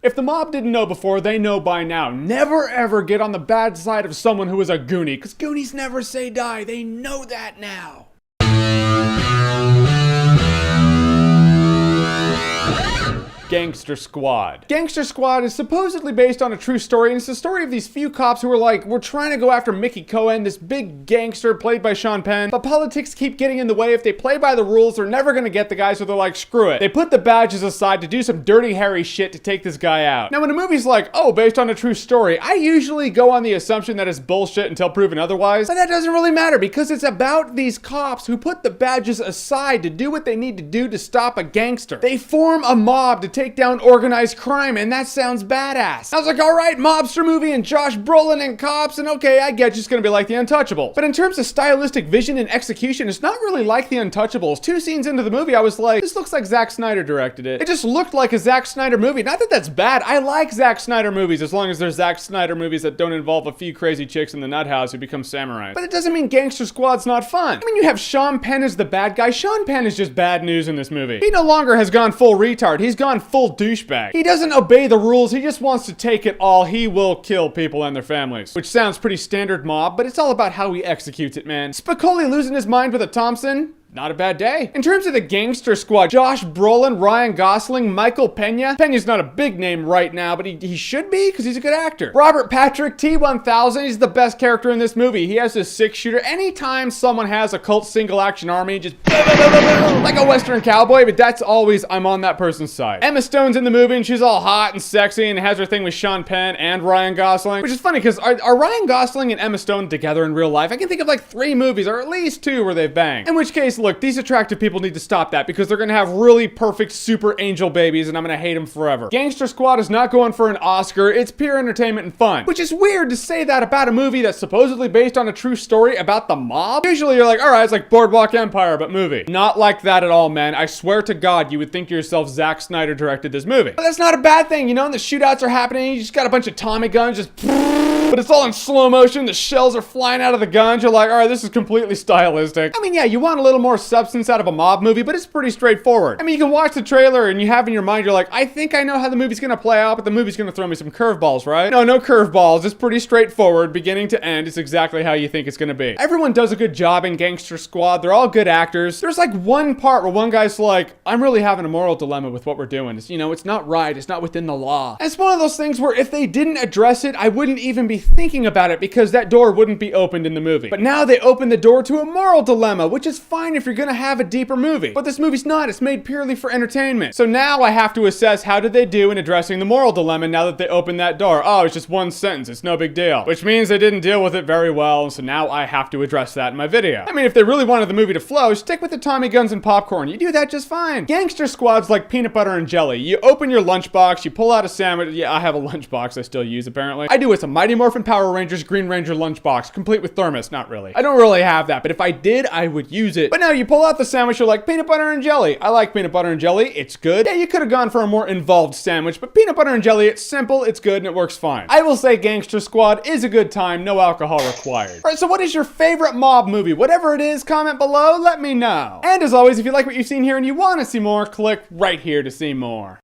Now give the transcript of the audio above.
If the mob didn't know before, they know by now. Never ever get on the bad side of someone who is a Goonie, because Goonies never say die. They know that now. Gangster Squad. Gangster Squad is supposedly based on a true story, and it's the story of these few cops who are like, we're trying to go after Mickey Cohen, this big gangster played by Sean Penn, but politics keep getting in the way. If they play by the rules, they're never gonna get the guy, so they're like, screw it. They put the badges aside to do some dirty, hairy shit to take this guy out. Now, when a movie's like, oh, based on a true story, I usually go on the assumption that it's bullshit until proven otherwise, but that doesn't really matter because it's about these cops who put the badges aside to do what they need to do to stop a gangster. They form a mob to take down organized crime, and that sounds badass. I was like, all right, mobster movie and Josh Brolin and cops, and okay, I get it's gonna be like The Untouchables. But in terms of stylistic vision and execution, it's not really like The Untouchables. 2 scenes into the movie, I was like, this looks like Zack Snyder directed it. It just looked like a Zack Snyder movie. Not that that's bad. I like Zack Snyder movies as long as they're Zack Snyder movies that don't involve a few crazy chicks in the nut house who become samurais. But it doesn't mean Gangster Squad's not fun. I mean, you have Sean Penn as the bad guy. Sean Penn is just bad news in this movie. He no longer has gone full retard. He's gone full douchebag. He doesn't obey the rules. He just wants to take it all. He will kill people and their families. Which sounds pretty standard mob, but it's all about how he executes it, man. Spicoli losing his mind with a Thompson? Not a bad day. In terms of the Gangster Squad, Josh Brolin, Ryan Gosling, Michael Pena. Pena's not a big name right now, but he should be because he's a good actor. Robert Patrick, T-1000, he's the best character in this movie. He has his 6-shooter. Anytime someone has a cult single action army, just like a Western cowboy, but that's always, I'm on that person's side. Emma Stone's in the movie and she's all hot and sexy and has her thing with Sean Penn and Ryan Gosling, which is funny because are Ryan Gosling and Emma Stone together in real life? I can think of like 3 movies or at least 2 where they've banged. In which case, look, these attractive people need to stop that because they're gonna have really perfect super angel babies and I'm gonna hate them forever. Gangster Squad is not going for an Oscar. It's pure entertainment and fun. Which is weird to say that about a movie that's supposedly based on a true story about the mob. Usually you're like, all right, it's like Boardwalk Empire, but movie. Not like that at all, man. I swear to God, you would think to yourself, Zack Snyder directed this movie. But that's not a bad thing, you know? And the shootouts are happening. You just got a bunch of Tommy guns just but it's all in slow motion. The shells are flying out of the guns. You're like, all right, this is completely stylistic. I mean, yeah, you want a little more substance out of a mob movie, but it's pretty straightforward. I mean, you can watch the trailer and you have in your mind, you're like, I think I know how the movie's gonna play out, but the movie's gonna throw me some curveballs, right? No curveballs. It's pretty straightforward. Beginning to end, it's exactly how you think it's gonna be. Everyone does a good job in Gangster Squad. They're all good actors. There's like one part where one guy's like, I'm really having a moral dilemma with what we're doing. It's, you know, it's not right. It's not within the law. And it's one of those things where if they didn't address it, I wouldn't even be thinking about it because that door wouldn't be opened in the movie. But now they open the door to a moral dilemma, which is fine if you're gonna have a deeper movie. But this movie's not. It's made purely for entertainment. So now I have to assess how did they do in addressing the moral dilemma now that they opened that door. Oh, it's just one sentence. It's no big deal. Which means they didn't deal with it very well, so now I have to address that in my video. I mean, if they really wanted the movie to flow, stick with the Tommy guns and popcorn. You do that just fine. Gangster Squad's like peanut butter and jelly. You open your lunchbox, you pull out a sandwich. Yeah, I have a lunchbox I still use apparently. I do with some Mighty Morphin Power Rangers Green Ranger lunchbox, complete with thermos. Not really. I don't really have that, but if I did, I would use it. But no, you pull out the sandwich, you're like, peanut butter and jelly. I like peanut butter and jelly. It's good. Yeah, you could have gone for a more involved sandwich, but peanut butter and jelly, it's simple, it's good, and it works fine. I will say Gangster Squad is a good time, no alcohol required. All right, so what is your favorite mob movie? Whatever it is, comment below, let me know. And as always, if you like what you've seen here and you want to see more, click right here to see more.